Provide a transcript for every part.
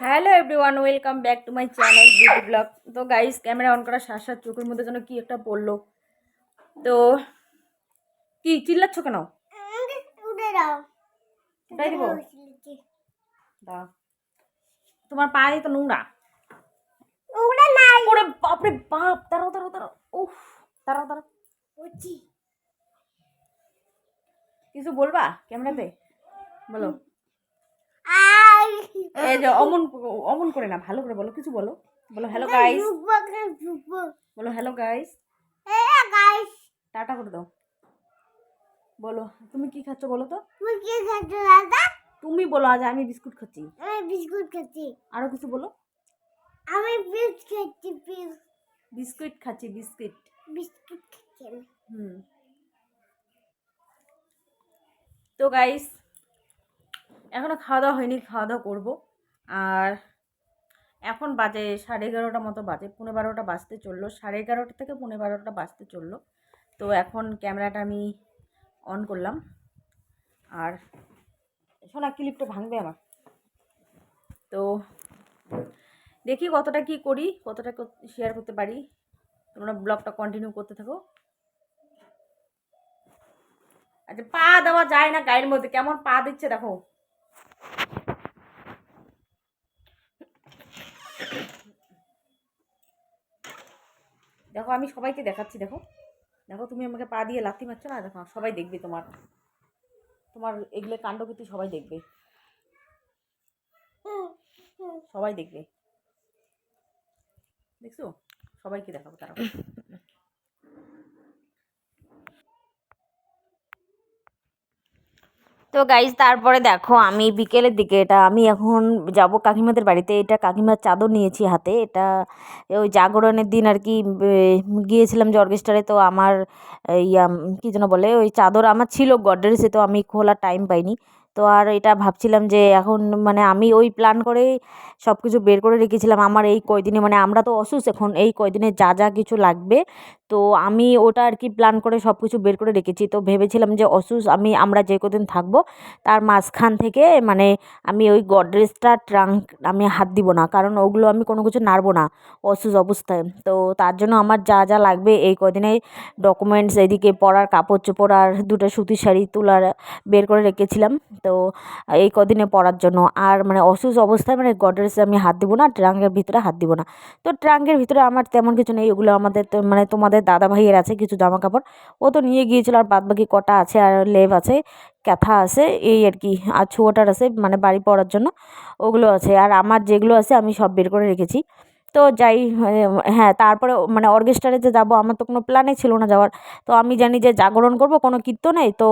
Hello everyone, welcome back to my channel beauty blog. তো guys, camera on করার সাথে সাথে চোখের মধ্যে যেন কি একটা পড়লো। তো কি চিল্লাচ্ছ কেন? উঠাই দিব? দাও। তোমার পায়ে তো নোংরা। ওরে বাপরে বাপ, দাঁড়াও দাঁড়াও দাঁড়াও, উফ, দাঁড়াও দাঁড়াও। কিছু বলবা ক্যামেরাতে? বলো। এই যে অমন অমন করে না, ভালো করে বলো, কিছু বলো। বলো হ্যালো গাইস, বলো হ্যালো গাইস, টাটা করে দাও। বলো তুমি কি খাচ্ছ বলো তো? তুমি বলো। আজ আমি বিস্কুট খাচ্ছি। আরো কিছু বলো। বিস্কুট খাচ্ছি, বিস্কুট। তো গাইস, এখনো খাওয়া দাওয়া হয়নি, খাওয়া দাওয়া করবো। আর এখন বাজে 11:30 মতো বাজে, 11:15 বাজতে চললো, 11:30 থেকে 11:15 বাজতে চললো। তো এখন ক্যামেরাটা আমি অন করলাম। আর শোনা, ক্লিপটা ভাঙবে আমার। তো দেখি কতটা কি করি, কতটা শেয়ার করতে পারি। তোমরা ব্লগটা কন্টিনিউ করতে থাকো। আচ্ছা, পা দেওয়া যায় না গায়ের মধ্যে, কেমন পা দিচ্ছে দেখো। দেখো আমি সবাইকে দেখাচ্ছি, দেখো দেখো, তুমি আমাকে পা দিয়ে লাথি মারছো না, দেখো সবাই দেখবে, তোমার তোমার এগুলো কাণ্ডকীর্তি সবাই দেখবে, সবাই দেখবে, দেখছো? সবাইকে দেখাবো তারা। তো গাইজ, তারপরে দেখো আমি বিকেলের দিকে, এটা আমি এখন যাব কাকিমাদের বাড়িতে। এটা কাকিমার চাদর নিয়েছি হাতে। এটা ওই জাগরণের দিন আর কি গিয়েছিলাম যে অর্কেস্ট্রারে। তো আমার কী যেন বলে, ওই চাদর আমার ছিল গডরেজে, তো আমি খোলার টাইম পাইনি। তো আর এটা ভাবছিলাম যে এখন মানে আমি ওই প্ল্যান করেই সব কিছু বের করে রেখেছিলাম আমার এই কয়দিনে, মানে আমরা তো অসুস্থ এখন, এই কয়দিনে যা যা কিছু লাগবে। তো আমি ওটা আর কি প্ল্যান করে সব কিছু বের করে রেখেছি। তো ভেবেছিলাম যে আমরা যে কদিন থাকবো তার মাঝখান থেকে মানে আমি ওই গডরেজটা ট্রাঙ্ক আমি হাত দিব না, কারণ ওগুলো আমি কোনো কিছু নাড়বো না অসুস্থ অবস্থায়। তো তার জন্য আমার যা যা লাগবে এই কদিনে ডকুমেন্টস, এদিকে পরার কাপড় চোপড় আর দুটো সুতির শাড়ি তুলার বের করে রেখেছিলাম। তো এই কদিনে পরার জন্য আর মানে অসুস্থ অবস্থায় মানে গডরেজে আমি হাত দিব না, ট্রাঙ্কের ভিতরে হাত দিব না। তো ট্রাঙ্কের ভিতরে আমার তেমন কিছু নেই, ওগুলো আমাদের তো মানে তোমাদের দাদা ভাইয়ের আছে কিছু জামা কাপড়, ও তো নিয়ে গিয়েছিল। আর বাদ বাকি কটা আছে, আর লেভ আছে, ক্যাথা আছে, এই আর কি। আর ছোয়াটার আছে মানে বাড়ি পরার জন্য, ওগুলো আছে। আর আমার যেগুলো আছে আমি সব বের করে রেখেছি। তো যাই, হ্যাঁ, তারপরে মানে অর্কেস্ট্রারে যে যাবো আমার তো কোনো প্ল্যানে ছিল না যাওয়ার। তো আমি জানি যে জাগরণ করব, কোনো কীর্তনে, তো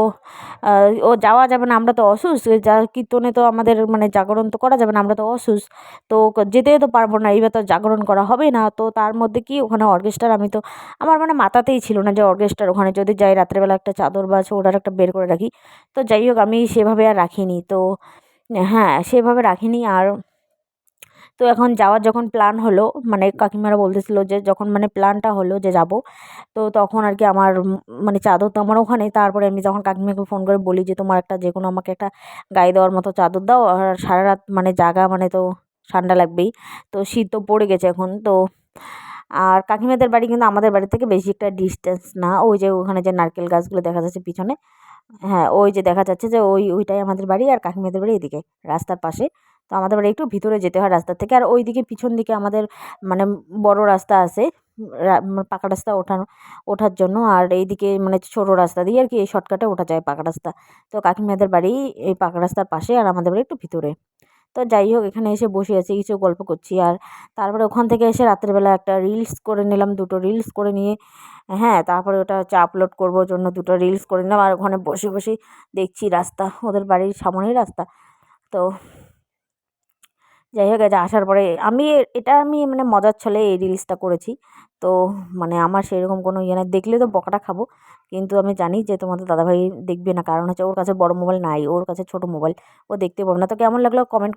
ও যাওয়া যাবে না, আমরা তো অসুস্থ। যা কীর্তনে তো আমাদের মানে জাগরণ তো করা যাবে না, আমরা তো অসুস্থ। তো যেতে তো পারবো না, এইবার তো জাগরণ করা হবে না। তো তার মধ্যে কি ওখানে অর্কেস্ট্রার আমি তো আমার মানে মাথাতেই ছিল না যে অর্কেস্ট্রার ওখানে যদি যাই রাত্রেবেলা একটা চাদর বা ছোটার একটা বের করে রাখি। তো যাই হোক, আমি সেভাবে আর রাখিনি। তো হ্যাঁ, সেভাবে রাখিনি। আর তো এখন যাওয়ার যখন প্ল্যান হলো, মানে কাকিমারা বলতেছিল যে যখন মানে প্ল্যানটা হলো যে যাব, তো তখন আর কি আমার মানে চাদর তো আমার ওখানে। তারপরে আমি যখন কাকিমাকে ফোন করে বলি যে তোমার একটা যে কোনো আমাকে একটা গায়ে দেওয়ার মতো চাদর দাও, আর সারা রাত মানে জাগা মানে তো ঠান্ডা লাগবেই। তো শীত তো পড়ে গেছে এখন। তো আর কাকিমাদের বাড়ি কিন্তু আমাদের বাড়ি থেকে বেশি একটা ডিস্টেন্স না, ওই যে ওখানে যে নারকেল গাছগুলো দেখা যাচ্ছে পিছনে, হ্যাঁ ওই যে দেখা যাচ্ছে যে ওইটাই আমাদের বাড়ি। আর কাকিমাদের বাড়ি এদিকে রাস্তার পাশে। তো আমাদের বাড়ি একটু ভিতরে যেতে হয় রাস্তা থেকে। আর ওইদিকে পিছন দিকে আমাদের মানে বড় রাস্তা আছে, পাকা রাস্তা ওঠার জন্য। আর এইদিকে মানে ছোট রাস্তা দিয়ে আর কি এই শর্টকাটে ওঠা যায় পাকা রাস্তা। তো কাকিমাদের বাড়ি এই পাকা রাস্তার পাশে, আর আমাদের বাড়ি একটু ভিতরে। তো যাই হোক, এখানে এসে বসে আছি, কিছু গল্প করছি। আর তারপরে ওখান থেকে এসে রাত্রেবেলা একটা রিলস করে নিলাম, দুটো রিলস করে নিয়ে, হ্যাঁ, তারপরে ওটা হচ্ছে আপলোড করবার জন্য দুটো রিলস করে নিলাম। আর ওখানে বসে বসে দেখছি রাস্তা, ওদের বাড়ির সামনেই রাস্তা। তো যাই হোক, এটা আসার পরে এটা আমি মানে মজার ছলে এই রিলসটা করেছি। তো মানে আমার সেরকম কোনো ইয়ে না, দেখলে তো বকাটা খাবো। কিন্তু আমি জানি যে তোমাদের দাদাভাই দেখবে না, কারণ হচ্ছে ওর কাছে বড় মোবাইল নাই, ওর কাছে ছোট মোবাইল, ও দেখতে পাবে না। তো কেমন লাগলো কমেন্ট